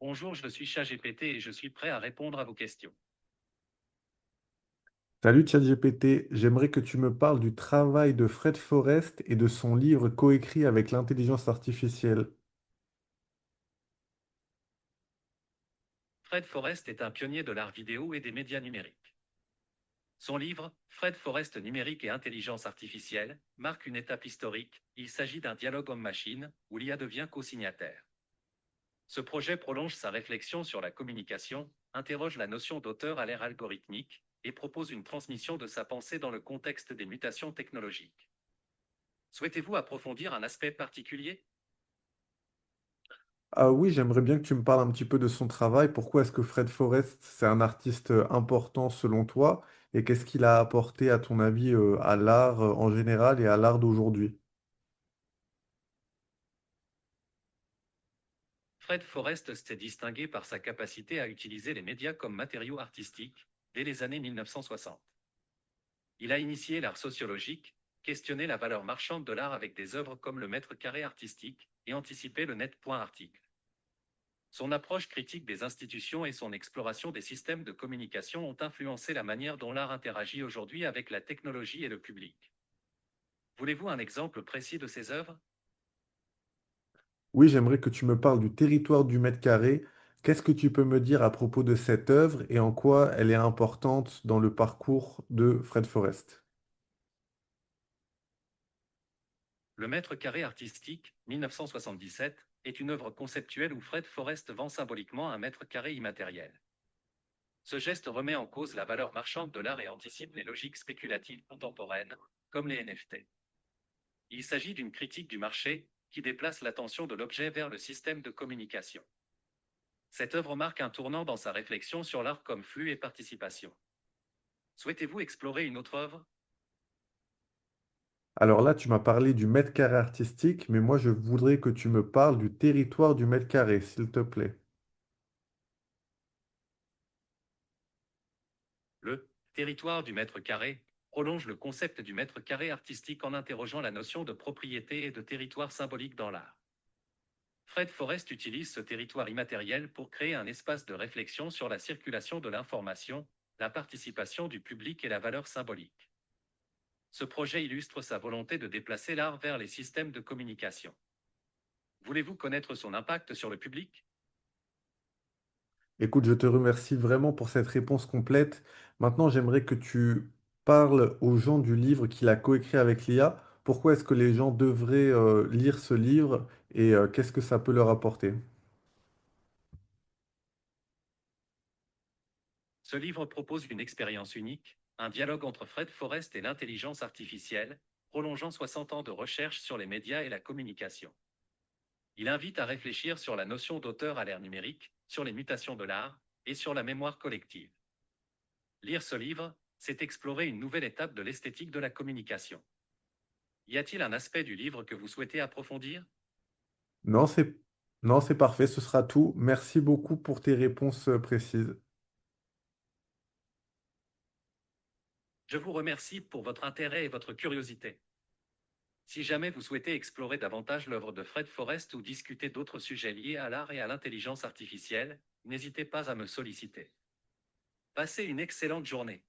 Bonjour, je suis ChatGPT et je suis prêt à répondre à vos questions. Salut ChatGPT, j'aimerais que tu me parles du travail de Fred Forrest et de son livre coécrit avec l'intelligence artificielle. Fred Forrest est un pionnier de l'art vidéo et des médias numériques. Son livre, Fred Forrest numérique et intelligence artificielle, marque une étape historique. Il s'agit d'un dialogue homme-machine où l'IA devient co-signataire. Ce projet prolonge sa réflexion sur la communication, interroge la notion d'auteur à l'ère algorithmique et propose une transmission de sa pensée dans le contexte des mutations technologiques. Souhaitez-vous approfondir un aspect particulier? Ah oui, j'aimerais bien que tu me parles un petit peu de son travail. Pourquoi est-ce que Fred Forrest, c'est un artiste important selon toi? Et qu'est-ce qu'il a apporté, à ton avis, à l'art en général et à l'art d'aujourd'hui? Fred Forrest s'est distingué par sa capacité à utiliser les médias comme matériaux artistiques dès les années 1960. Il a initié l'art sociologique, questionné la valeur marchande de l'art avec des œuvres comme le mètre carré artistique et anticipé le net.article. Son approche critique des institutions et son exploration des systèmes de communication ont influencé la manière dont l'art interagit aujourd'hui avec la technologie et le public. Voulez-vous un exemple précis de ces œuvres? Oui, j'aimerais que tu me parles du territoire du mètre carré. Qu'est-ce que tu peux me dire à propos de cette œuvre et en quoi elle est importante dans le parcours de Fred Forrest? Le mètre carré artistique, 1977, est une œuvre conceptuelle où Fred Forrest vend symboliquement un mètre carré immatériel. Ce geste remet en cause la valeur marchande de l'art et anticipe les logiques spéculatives contemporaines, comme les NFT. Il s'agit d'une critique du marché qui déplace l'attention de l'objet vers le système de communication. Cette œuvre marque un tournant dans sa réflexion sur l'art comme flux et participation. Souhaitez-vous explorer une autre œuvre? Alors là, tu m'as parlé du mètre carré artistique, mais moi, je voudrais que tu me parles du territoire du mètre carré, s'il te plaît. Le territoire du mètre carré prolonge le concept du mètre carré artistique en interrogeant la notion de propriété et de territoire symbolique dans l'art. Fred Forrest utilise ce territoire immatériel pour créer un espace de réflexion sur la circulation de l'information, la participation du public et la valeur symbolique. Ce projet illustre sa volonté de déplacer l'art vers les systèmes de communication. Voulez-vous connaître son impact sur le public? Écoute, je te remercie vraiment pour cette réponse complète. Maintenant, j'aimerais que tu parles aux gens du livre qu'il a coécrit avec l'IA. Pourquoi est-ce que les gens devraient lire ce livre et qu'est-ce que ça peut leur apporter? Ce livre propose une expérience unique, un dialogue entre Fred Forrest et l'intelligence artificielle, prolongeant 60 ans de recherche sur les médias et la communication. Il invite à réfléchir sur la notion d'auteur à l'ère numérique, sur les mutations de l'art et sur la mémoire collective. Lire ce livre, c'est explorer une nouvelle étape de l'esthétique de la communication. Y a-t-il un aspect du livre que vous souhaitez approfondir? Non, c'est parfait, ce sera tout. Merci beaucoup pour tes réponses précises. Je vous remercie pour votre intérêt et votre curiosité. Si jamais vous souhaitez explorer davantage l'œuvre de Fred Forrest ou discuter d'autres sujets liés à l'art et à l'intelligence artificielle, n'hésitez pas à me solliciter. Passez une excellente journée.